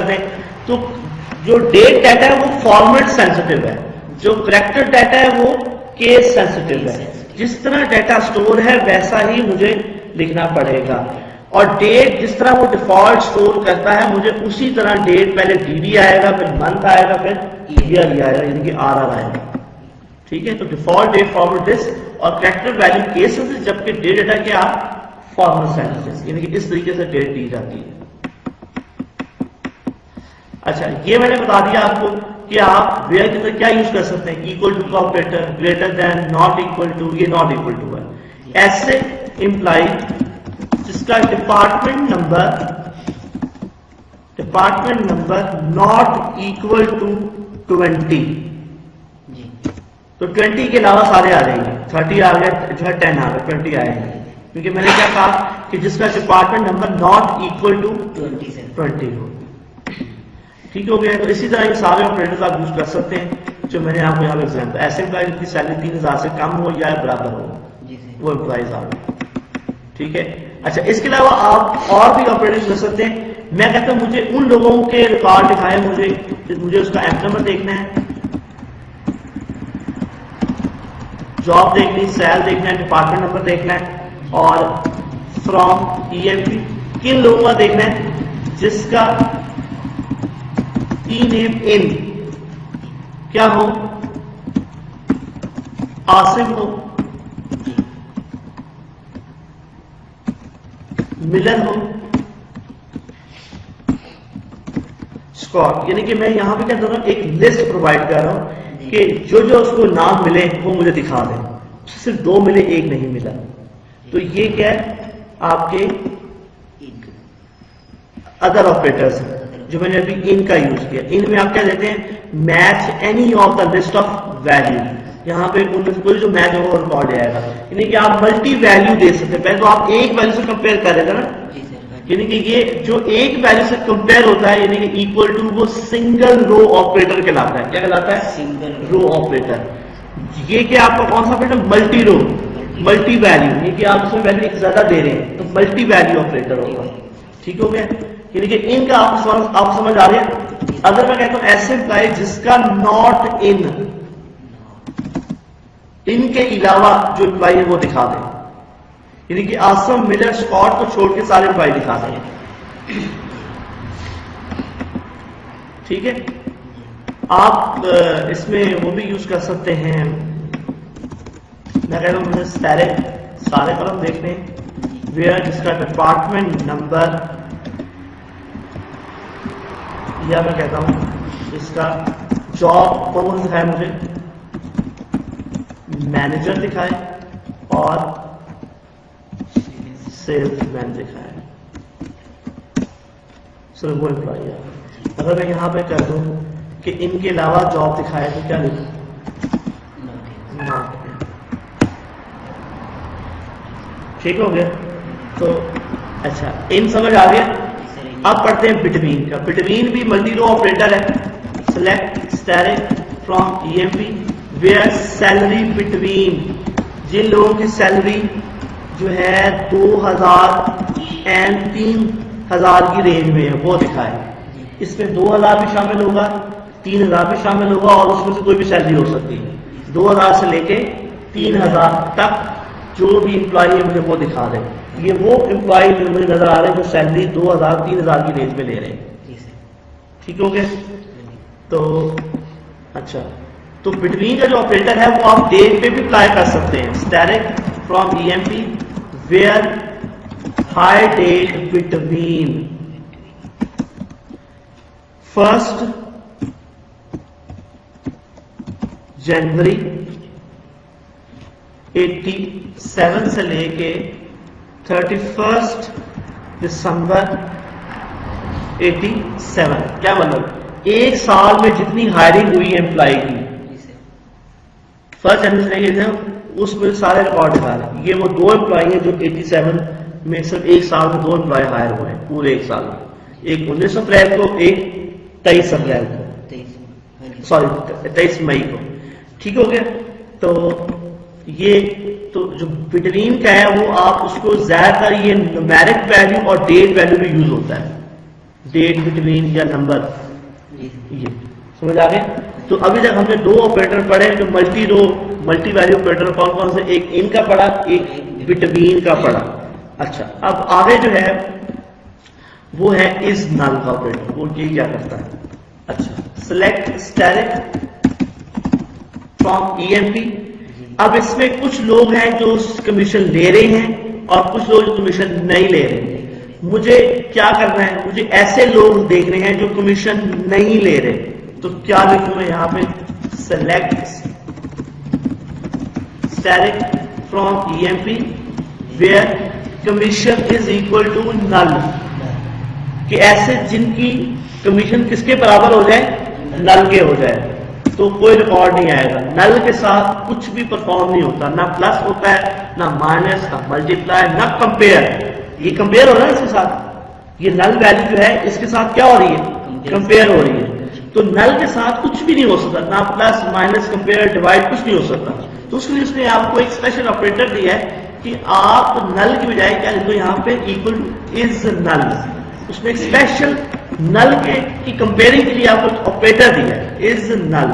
करते हैं। तो जो डेट डाटा है वो फॉर्मेट सेंसिटिव है, जो करेक्टर डाटा है वो केस सेंसिटिव है। जिस तरह डाटा स्टोर है वैसा ही मुझे लिखना पड़ेगा, और डेट जिस तरह वो डिफॉल्ट स्टोर करता है मुझे उसी तरह डेट पहले dd आएगा, फिर मंथ आएगा, फिर ईयर आएगा, यानी कि RR आएगा। ठीक है, तो डिफॉल्ट डेट फॉर्मेट दिस और कैरेक्टर वैल्यू केस सेंसिटिव, जबकि डेट डाटा क्या फॉर्मेट सेंसिटिव, यानी कि इस तरीके से डेट दी जाती है। अच्छा, ये मैंने बता दिया आपको कि आप वेयर के अंदर क्या यूज कर सकते हैं, इक्वल टू का operator, greater than, not equal to, ये नॉट इक्वल टू है। ऐसे इंप्लाई जिसका department number not equal to 20, तो 20 के अलावा सारे आ जाएंगे, 30 आ गया, जो है 10 आ गया, 20 आएंगे, क्योंकि मैंने क्या कहा कि जिसका department number not equal to 20 हो। ठीक हो गया। तो इसी तरह ये सारे ऑपरेटर्स आप यूज कर सकते हैं जो मैंने आपको यहाँ पे एग्जाम्पल, ऐसे एम्प्लॉय की सैलरी 3000 से कम हो या बराबर हो, वो एम्प्लॉयज आ गए। ठीक है। अच्छा, इसके अलावा आप और भी ऑपरेटर्स कर सकते हैं। मैं कहता हूं मुझे उन लोगों के रिकॉर्ड दिखाए, मुझे उसका एप नंबर देखना है, जॉब देखनी, सेल देखना है, डिपार्टमेंट नंबर देखना है, और फ्रॉम EMP किन लोगों का देखना है जिसका नेम इन क्या हो, आसिम हो, मिलन हो, स्कॉट, यानी कि मैं यहां पे क्या कर रहा हूं, एक लिस्ट प्रोवाइड कर रहा हूं कि जो जो उसको नाम मिले वो मुझे दिखा दें, सिर्फ 2 मिले, 1 नहीं मिला। तो ये क्या है, आपके अदर ऑपरेटर्स हैं जो मैंने अभी इनका यूज किया। इनमें आप क्या देते हैं, match any of the list of value, यहाँ पे कोई जो मैच होगा रिकॉर्ड आएगा, यानी कि आप मल्टी वैल्यू दे सकते हैं। पहले तो आप एक वैल्यू से कंपेयर करेगा ना, यानी कि ये जो एक वैल्यू से कंपेयर होता है, यानी कि इक्वल टू, वो सिंगल रो ऑपरेटर कहलाता है। क्या कहलाता है, सिंगल रो ऑपरेटर। ये क्या आपका कौन सा ऑपरेटर, मल्टी रो, मल्टी वैल्यू, यानी कि आप उसमें वैल्यू ज्यादा दे रहे हैं तो मल्टी वैल्यू ऑपरेटर होगा। ठीक हो गया, यानी कि इनका आप समझ आ रहे हैं। अगर मैं कहता हूं ऐसे एम्प्लॉय जिसका नॉट इन, इनके अलावा जो एम्प्लॉय है वो दिखा दें, यानी कि आसम, मिलर, स्कॉट को छोड़ के सारे एम्प्लॉय दिखा दें। ठीक है। आप इसमें वो भी यूज कर सकते हैं, मैं कह रहा हूं मुझे सारे कलम देखने, वेयर जिसका डिपार्टमेंट नंबर, या मैं कहता हूं इसका जॉब कौन दिखाए, मुझे मैनेजर दिखाए और सेल्समैन दिखाए, सिर्फ वो एम्प्लॉय है। अगर मैं यहां पे कर दूं कि इनके अलावा जॉब दिखाए तो क्या लिखूं, ठीक हो गया। तो अच्छा, इन समझ आ गया। अब पढ़ते हैं बिटवीन का। बिटवीन भी मल्टी रो ऑपरेटर है। Select static from EMP where salary between, जिन लोगों की सैलरी जो है 2000 एंड 3000 की रेंज में है वो दिखाए। इसमें 2000 भी शामिल होगा, 3000 भी शामिल होगा, और उसमें से कोई भी सैलरी हो सकती है। 2000 से लेके 3000 तक जो भी एम्प्लॉय है मुझे वो दिखा दे। ये वो एम्प्लॉय मुझे नजर आ रहे हैं जो सैलरी 2000 3000 की रेंज में ले रहे हैं। ठीक हो गया। तो अच्छा, तो बिटवीन का जो ऑपरेटर है वो आप डेट पे भी अप्लाई कर सकते हैं। Static from EMP where hire date between 1 January 87 से लेके 31 दिसंबर 87। क्या मतलब, एक साल में जितनी हायरिंग हुई एम्प्लॉय की, 1 जनवरी से लेके उसमें सारे रिकॉर्ड दिखा रहे। ये वो 2 एम्प्लॉय हैं जो 87 में सिर्फ एक साल में 2 एम्प्लॉय हायर हुए हैं पूरे एक साल में, एक 19 अप्रैल को, एक 23 अप्रैल को, सॉरी 23 मई को। ठीक हो गया। तो ये तो जो बिटवीन का है वो आप उसको ज्यादातर ये न्यूमेरिक वैल्यू और डेट वैल्यू में यूज होता है। डेट बिटवीन या नंबर, ये समझ आ गए। तो अभी तक हमने दो ऑपरेटर पढ़े जो मल्टी रो मल्टी वैल्यू ऑपरेटर कौन कौन से, एक इन का पढ़ा, एक बिटवीन का पढ़ा। अच्छा, अब आगे जो है वो है इज नल का ऑपरेटर, वो ये क्या करता है। अच्छा, सेलेक्ट स्टैटिक फ्रॉम ईएमपी। अब इसमें कुछ लोग हैं जो कमीशन ले रहे हैं और कुछ लोग जो कमीशन नहीं ले रहे हैं। मुझे क्या करना है, मुझे ऐसे लोग देखने हैं जो कमीशन नहीं ले रहे। तो क्या लिखूं मैं यहां पे, select static from EMP where commission is equal to null, कि ऐसे जिनकी कमीशन किसके बराबर हो जाए, नल के हो जाए, तो कोई रिकॉर्ड नहीं आएगा। नल के साथ कुछ भी परफॉर्म नहीं होता, ना प्लस होता है, ना माइनस, ना मल्टीप्लाई, ना कंपेयर। ये कंपेयर हो रहा है इसके साथ, ये नल वैल्यू जो है इसके साथ क्या हो रही है, कंपेयर हो रही है। तो नल के साथ कुछ भी नहीं हो सकता, ना प्लस माइनस कंपेयर डिवाइड कुछ नहीं हो सकता। तो उसके लिए उसने आपको एक स्पेशल ऑपरेटर दिया है कि आप नल की बजाय क्या लिखो यहाँ पे, इक्वल टू इज नल। उसने एक स्पेशल नल के की कंपेयरिंग के लिए आपको ऑपरेटर दिया है, इज नल।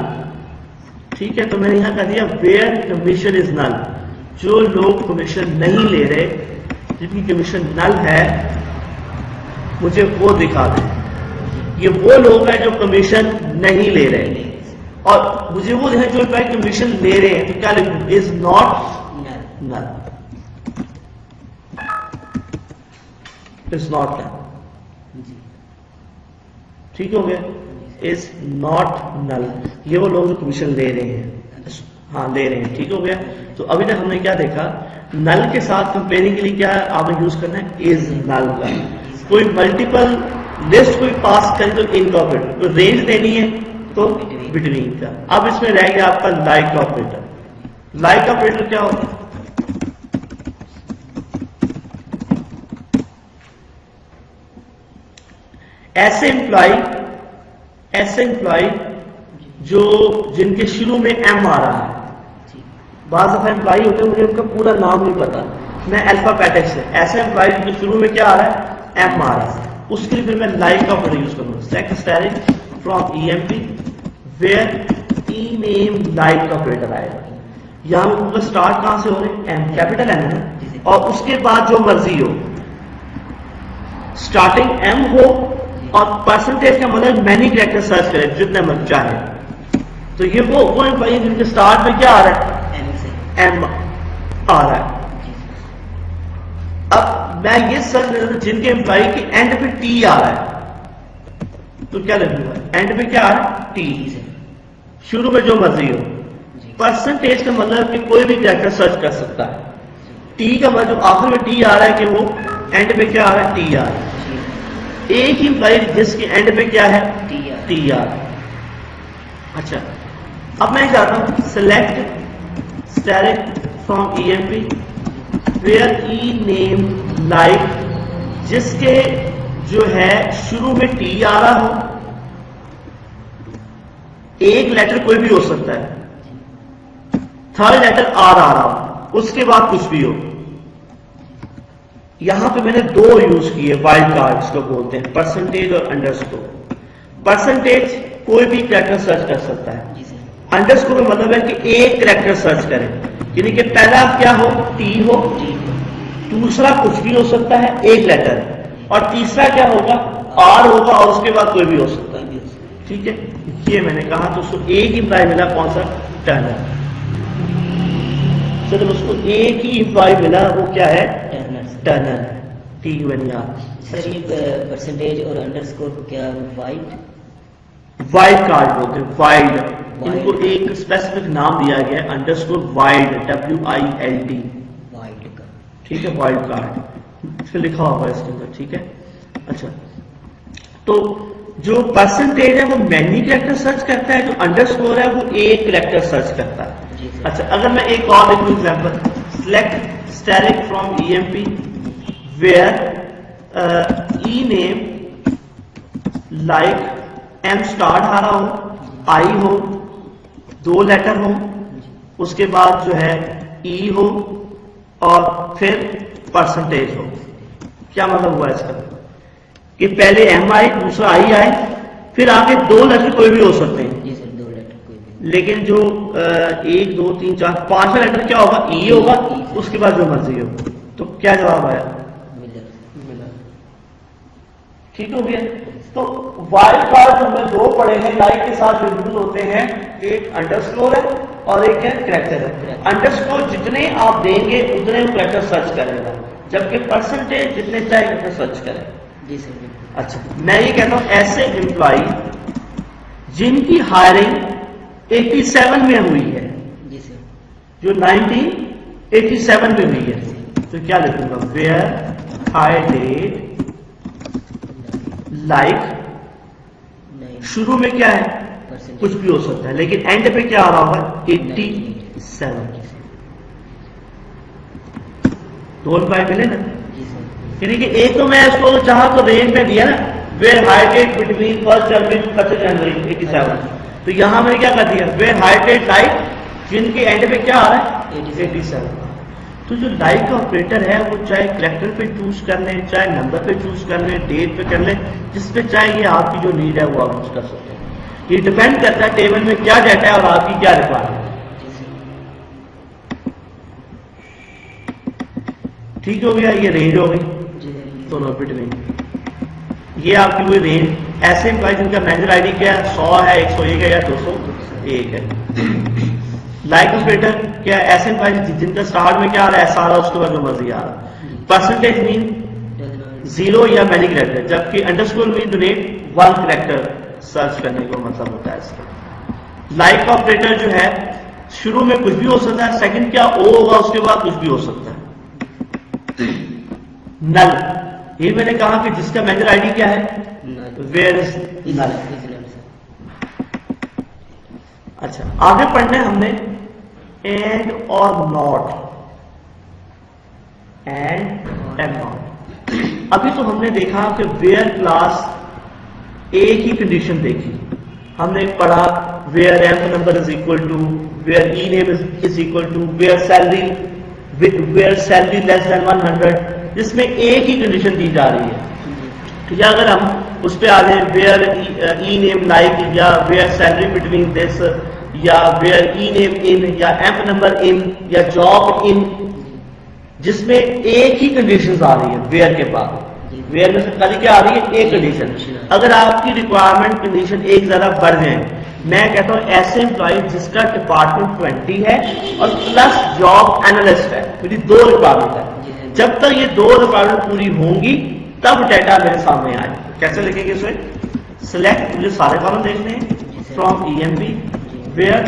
ठीक है, तो मैंने यहां कह दिया वेयर कमीशन इज नल, जो लोग कमीशन नहीं ले रहे, जिनकी कमीशन नल है, मुझे वो दिखा दें। ये वो लोग हैं जो कमीशन नहीं ले रहे, और मुझे वो है जो कमीशन ले रहे हैं। तो क्या लिखूं, is not null, is not null. ठीक हो गया, इज नॉट नल, ये वो लोग जो कमीशन ले रहे हैं, हाँ ले रहे हैं। ठीक हो गया। तो अभी तक हमने क्या देखा, नल के साथ कंपेयरिंग के लिए क्या आपने यूज करना है, इज नल का। कोई मल्टीपल लिस्ट कोई पास करे तो इनका ऑपरेटर, कोई रेंज देनी है तो बिटवीन का। अब इसमें रह गया आपका लाइक का ऑपरेटर। लाइक का ऑपरेटर क्या होता है, ऐसे एम्प्लॉय जो जिनके शुरू में एम आ रहा है। बाज़ दफा एम्प्लॉय होते हैं मुझे उनका पूरा नाम नहीं पता, मैं अल्फाबेटिक से, ऐसे एम्प्लॉय जिनके शुरू में क्या आ रहा है, एम आ रहा है, उसके लिए फिर मैं लाइक का ऑपरेटर यूज करूंगा। Select static from EMP where E name like का ऑपरेटर आएगा। यहां पर स्टार्ट कहां से हो रहे, एम कैपिटल एम है, और उसके बाद जो मर्जी हो, स्टार्टिंग एम हो, और परसेंटेज का मतलब मैनी कैरेक्टर सर्च करें जितने मन चाहे। तो ये वो एम्प्लॉय जिनके स्टार्ट में क्या आ रहा है, एम आ रहा है। अब मैं ये सर्च जिनके एम्प्लॉय के एंड पे टी आ रहा है, तो क्या लगेगा, एंड पे क्या आ रहा है, टी। शुरू में जो मर्जी हो, परसेंटेज का मतलब कि कोई भी कैरेक्टर सर्च कर सकता है। टी का मतलब जो आखिर में टी आ रहा है कि वो एंड पे क्या आ रहा है, टी आ रहा है। एक ही एम्प्लॉय जिसके एंड पे क्या है, टी आर। अच्छा, अब मैं चाहता हूं select static from EMP where E name like, जिसके जो है शुरू में टी आ रहा हो, एक लेटर कोई भी हो सकता है, थर्ड लेटर आर आ रहा हो, उसके बाद कुछ भी हो। यहां पे मैंने दो यूज किए वाइल्ड कार्ड्स को बोलते हैं, परसेंटेज और अंडरस्कोर। परसेंटेज कोई भी कैरेक्टर सर्च कर सकता है, अंडरस्कोर का मतलब है कि एक कैरेक्टर सर्च करें, यानी कि पहला क्या हो, टी हो, दूसरा कुछ भी हो सकता है एक लेटर, और तीसरा क्या होगा, आर होगा, और उसके बाद कोई भी हो सकता है। ठीक है, ये मैंने कहा। तो उसको एक ही एम्प्लॉय मिला, कौन सा, टर्नर। चलो उसको एक ही एम्प्लॉय मिला, वो क्या है, टर्नर, TUNER। सर ये परसेंटेज और अंडरस्कोर को क्या वाइल्ड कार्ड बोलते हैं, वाइल्ड। इनको एक स्पेसिफिक नाम दिया गया है, अंडरस्कोर वाइल्ड, WILD, ठीक है, वाइल्ड कार्ड इसमें लिखा होगा इसके अंदर। ठीक है, अच्छा, तो जो परसेंटेज है वो मैनी कैरेक्टर सर्च करता है, जो अंडरस्कोर है वो एक कैरेक्टर सर्च करता है। अच्छा, अगर मैं एक और लिखूं example, select static from EMP where E name like M start आ रहा हो, आई हो, दो लेटर हो, उसके बाद जो है ई हो, और फिर परसेंटेज हो। क्या मतलब हुआ इसका, کہ پہلے ایم آئے دوسرا آئی آئے پھر آگے دو لیٹر کوئی بھی ہو سکتے ہیں. جی سر 2 لیٹر کوئی بھی. لیکن جو 1 2 3 4 5واں لیٹر کیا ہوگا؟ ای ہوگا. اس کے بعد جو مرضی ہو. تو کیا جواب آیا؟ ٹھیک ہو گیا. تو وائلڈ کارڈ ہم نے 2 پڑھے ہیں لائک کے ساتھ یوز ہوتے ہیں. ایک انڈرسکور ہے اور ایک ہے کریکٹر ہے. انڈرسکور جتنے آپ دیں گے اتنے وہ کریکٹر سرچ کرے گا جبکہ پرسنٹیج جتنے چاہے کریکٹر سرچ کرے. جی سر. اچھا میں یہ کہتا ہوں ایسے امپلائی جن کی ہائرنگ 87 میں ہوئی ہے جی سر. جو 1987 میں ہوئی ہے تو کیا لکھوں گا؟ ویئر ہائر لائک شروع میں کیا ہے کچھ بھی ہو سکتا ہے لیکن اینڈ پہ کیا آ رہا ہوگا؟ 87. 2 امپلائی ملے نا. یعنی کہ ایک تو میں اس کو چاہا تو رینج میں دیا نا ویئر ہائٹیڈ بٹوین 1 جنوری 30 جنوری 87. تو یہاں میں نے کیا کر دیا؟ ویئر ہائٹیڈ لائک جن کے اینڈ پہ کیا آ رہا ہے؟ 87. تو جو لائک کا آپریٹر ہے وہ چاہے کریکٹر پہ چوز کر لیں چاہے نمبر پہ چوز کر لیں ڈیٹ پہ کر لیں جس پہ چاہے یہ آپ کی جو نیڈ ہے وہ آپ یوز کر سکتے ہیں. یہ ڈیپینڈ کرتا ہے ٹیبل میں کیا ڈیٹا ہے اور آپ کی کیا ریکوائرمنٹ ہے. ٹھیک ہو گیا. یہ رینج ہو گئی دونوں بٹوین. یہ آپ کی کوئی رینج ایسے امپلائی جن کا مینیجر آئی ڈی کیا ہے 100 ہے 101 ہے یا 201 ہے. لائک آپریٹر کیا ایسے امپلائی جن کا اسٹارٹ میں کیا آ رہا ہے ایسا آ رہا ہے اس کے بعد جو مرضی آ رہا ہے. پرسنٹیج مین 0 یا مینی کریکٹر جبکہ انڈرسکور مین ڈونیٹ 1 کریکٹر سرچ کرنے کا مطلب ہوتا ہے اس کا. لائک آپریٹر جو ہے شروع میں کچھ بھی ہو سکتا ہے سیکنڈ کیا او ہوگا اس کے بعد کچھ بھی ہو سکتا ہے. نل یہ میں نے کہا کہ جس کا مینیجر آئی ڈی کیا ہے ویئر از نل. اچھا آگے پڑھنا ہے ہم نے اینڈ اور ناٹ. And not. ابھی تو ہم نے دیکھا کہ ویئر کلاس ایک ہی کنڈیشن دیکھی. ہم نے پڑھا where M number is equal to where E name is equal to where salary less than 100 جس میں ایک ہی کنڈیشن دی جا رہی ہے. یا اگر ہم اس پہ آ جائیں ویئر ای نیم لائک یا ویئر سیلری بٹوین دس یا ویئر ای نیم ان یا ایم نمبر ان یا جاب ان جس میں ایک ہی کنڈیشن آ رہی ہے ویئر کے بعد. ویئر میں سے خالی کیا آ رہی ہے؟ ایک کنڈیشن. اگر آپ کی ریکوائرمنٹ کنڈیشن ایک ذرا بڑھ جائیں میں کہتا ہوں ایسے امپلائی جس کا ڈپارٹمنٹ 20 ہے اور پلس جاب اینالسٹ ہے میری 2 ریکوائرمنٹ ہے. جب تک یہ 2 ریکوائرمنٹ پوری ہوں گی تب ڈیٹا میرے سامنے آئے. کیسے لکھیں گے اسے؟ سلیکٹ مجھے سارے کالم دیکھنے ہیں from E M P where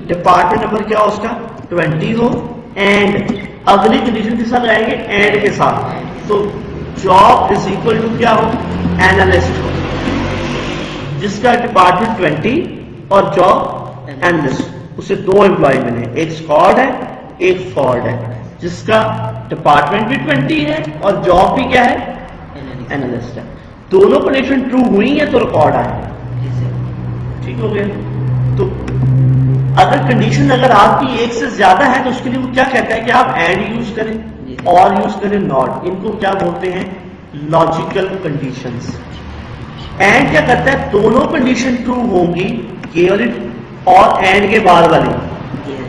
department number کیا ہو اس کا 20 ہو اینڈ اگلی کنڈیشن کے ساتھ آئیں گے اینڈ کے ساتھ. تو جاب از اکول ٹو کیا ہو؟ اینالسٹ ہو جس کا ڈپارٹمنٹ 20 اور جاب اینالسٹ. اسے 2 امپلائی ملے ایک اسکواڈ ہے ایک فارڈ ہے جس کا ڈپارٹمنٹ بھی 20 ہے اور جاب بھی کیا ہے؟ اینالسٹ ہے. دونوں کنڈیشن ٹرو ہوئی ہیں تو ریکارڈ آئے. ٹھیک ہو گیا. تو اگر کنڈیشن اگر آپ کی ایک سے زیادہ ہے تو اس کے لیے وہ کیا کہتا ہے کہ آپ اینڈ یوز کریں اور یوز کریں ناٹ. ان کو کیا بولتے ہیں؟ Logical conditions. اینڈ کیا کرتا ہے؟ دونوں کنڈیشن ٹرو ہوں گی کیول اور اینڈ کے بعد والی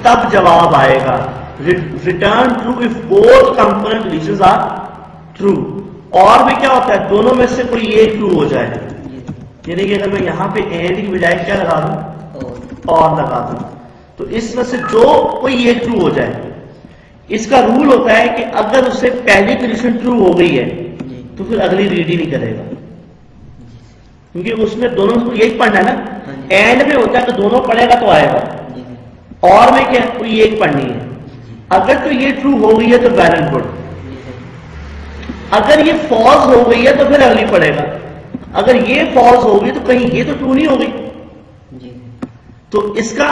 تب جواب آئے گا return true if both component conditions are true. اور بھی کیا ہوتا ہے؟ دونوں میں سے کوئی ایک ٹرو ہو جائے. یعنی کہ اگر میں یہاں پہ اینڈ کی بجائے کیا لگا دوں اور لگا دوں تو اس میں سے جو کوئی ایک ٹرو ہو جائے. اس کا رول ہوتا ہے کہ اگر اس سے پہلی کنڈیشن ٹرو ہو گئی ہے تو پھر اگلی ریڈ ہی نہیں کرے گا کیونکہ اس میں دونوں کو ایک پڑھنا ہے نا. اینڈ میں ہوتا ہے کہ دونوں پڑھے گا تو آئے گا اور میں کیا کوئی ایک پڑھنی ہے. اگر تو یہ ٹرو ہو گئی ہے تو ویل اینڈ گڈ. اگر یہ فالس ہو گئی ہے تو پھر اگلی پڑھے گا. اگر یہ فالس ہو گئی تو کہیں یہ تو ٹرو نہیں ہو گئی. تو اس کا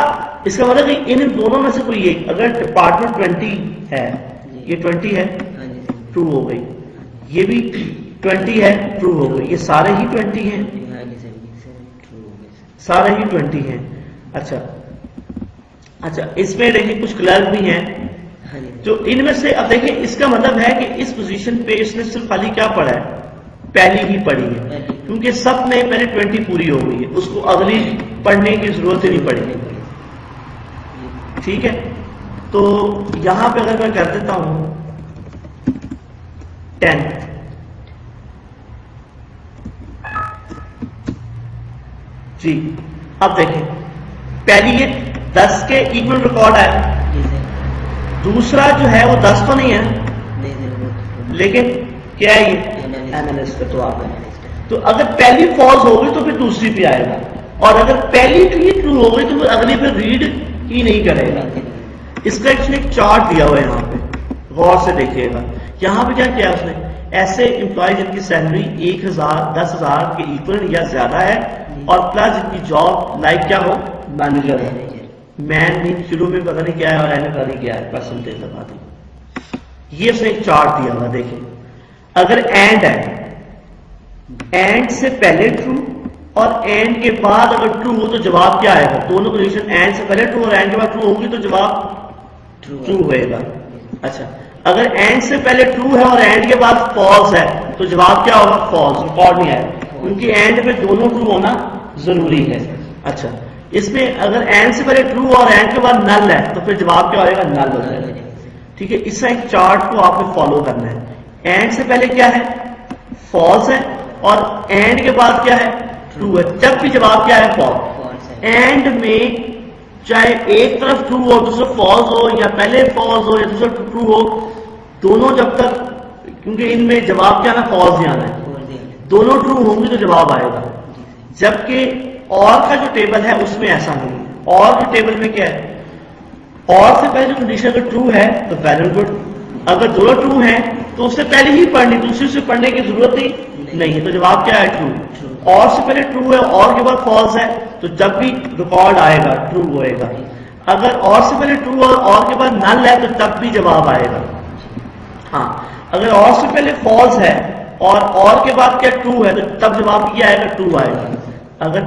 مطلب کہ ان دونوں میں سے کوئی ایک اگر ڈپارٹمنٹ 20 ہے یہ 20 ہے ٹرو ہو گئی یہ بھی 20 ہے ٹرو ہو گئی. یہ سارے ہی 20 ہیں سارے ہی 20 ہیں. اچھا اس میں دیکھیں کچھ کلرک بھی ہیں جو ان میں سے اب دیکھیں اس کا مطلب ہے کہ اس پوزیشن پہ اس نے صرف خالی کیا پڑھا ہے پہلی ہی پڑھی ہے، کیونکہ سب میں پہلے 20 پوری ہو گئی ہے، اس کو اگلی پڑھنے کی ضرورت ہی نہیں پڑے گی. ٹھیک ہے، تو یہاں پہ اگر میں کر دیتا ہوں 10، جی اب دیکھیں پہلی یہ 10 کے ایکول ریکارڈ ہے، دوسرا جو ہے وہ 10 تو نہیں ہے لیکن کیا ہے یہ اینالسٹ کا. تو آپ تو اگر پہلی فالس ہو گئی تو پھر دوسری پہ آئے گا، اور اگر پہلی ٹرو ہو گئی تو پھر اگلی پہ ریڈ ہی نہیں کرے گا. اس کا اس نے ایک چارٹ دیا ہوا ہے، یہاں پہ غور سے دیکھیے گا. یہاں پہ کیا کیا اس نے، ایسے امپلائی جن کی سیلری 10,000 کے ایکول یا زیادہ ہے اور پلس جن کی جاب لائک کیا ہو مینیجر ہے. مین نہیں شروع میں پتہ نہیں کیا ہے اور اینڈ پتہ نہیں کیا ہے، پرسنٹیج لگا دی. یہ اس نے ایک چارٹ دیا ہوا، دیکھیں اگر اینڈ ہے، اینڈ سے پہلے ٹرو اور اینڈ کے بعد اگر ٹرو ہو تو جواب کیا آئے گا. دونوں کنڈیشن اینڈ سے پہلے ٹرو اور اینڈ کے بعد ٹرو ہوگی تو جواب ٹرو ہوئے گا. اچھا اگر اینڈ سے پہلے ٹرو ہے اور اینڈ کے بعد فالس ہے تو جواب کیا ہوگا فالس، ریکارڈ نہیں آئے گا کیونکہ اینڈ پہ دونوں ٹرو ہونا ضروری ہے. اچھا اس میں اگر اینڈ سے پہلے ٹرو اور اینڈ کے بعد نل ہے تو پھر جواب کیا ہوئے گا نل ہو جائے گا. ٹھیک ہے، اس کا ایک چارٹ کو آپ نے فالو کرنا ہے. اینڈ سے پہلے کیا ہے فالس ہے اور اینڈ کے بعد کیا ہے ٹرو ہے، جب بھی جواب کیا ہے فالس. اینڈ میں چاہے ایک طرف ٹرو ہو دوسرا فالس ہو یا پہلے فالس ہو یا دوسرا ٹرو ہو، دونوں جب تک، کیونکہ ان میں جواب کیا آنا فالس ہی آنا ہے، دونوں ٹرو ہوں گے تو جواب آئے گا. جبکہ اور کا جو ٹیبل ہے اس میں ایسا نہیں ہے. اور کے ٹیبل میں کیا ہے، اور سے پہلے جو کنڈیشن اگر ٹرو ہے تو ویل اینڈ گڈ، اگر دونوں ٹرو ہیں تو اس سے پہلے ہی پڑھنی، دوسری سے پڑھنے کی ضرورت ہی نہیں ہے، تو جواب کیا ہے ٹرو. اور سے پہلے ٹرو ہے اور کے بعد فالس ہے تو جب بھی ریکارڈ آئے گا ٹرو ہوئے گا. اگر اور سے پہلے ٹرو اور کے بعد نل ہے تو تب بھی جواب آئے گا. ہاں اگر اور سے پہلے فالس ہے اور کے بعد کیا ٹرو ہے تو تب جواب کیا آئے گا ٹرو آئے گا. اگر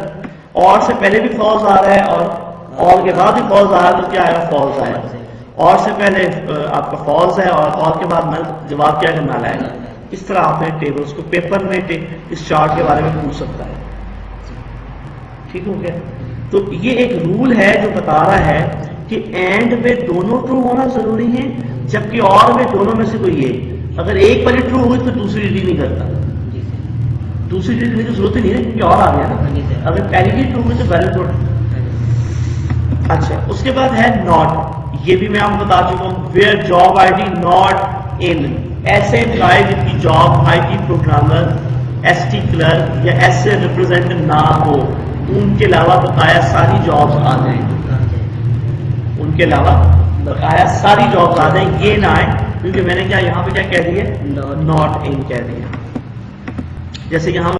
اور سے پہلے بھی فالس آ رہا ہے اور کے بعد بھی فالس آ رہا ہے تو کیا آئے گا فالس آئے گا. اور سے پہلے آپ کا فالس ہے اور کے بعد نل، جواب کیا ہے نل آئے گا. اس طرح آپ نے ٹیبلز کو پیپر میں اس چارٹ کے بارے میں پوچھ سکتا ہے. ٹھیک ہو گیا. تو یہ ایک رول ہے جو بتا رہا ہے کہ اینڈ میں دونوں ٹرو ہونا ضروری ہے، جبکہ اور میں دونوں میں سے کوئی ایک. اگر ایک پہلے ٹرو ہوئی تو دوسری ریڈی نہیں کرتا، دوسری ریڈی کرنے کی ضرورت ہی نہیں ہے کیونکہ اور آ گیا نا. اگر پہلی ہی ٹرو ہوئی تو ویل گڈ. اچھا اس کے بعد ہے ناٹ. یہ بھی میں آپ کو بتا چکا ہوں، where job I D not in, ایسے امپلائی جن کی job I T programmer, S T clerk یا ایس سے ریپرزینٹیو نہ ہو، ان کے علاوہ بقایا ساری جابز آ جائیں. ان کے علاوہ بقایا ساری جابز آ جائیں، یہ نہ آئے کیونکہ میں نے کیا یہاں پہ کیا کہہ دیا ناٹ ان کہہ دیا. جیسے کہ ہم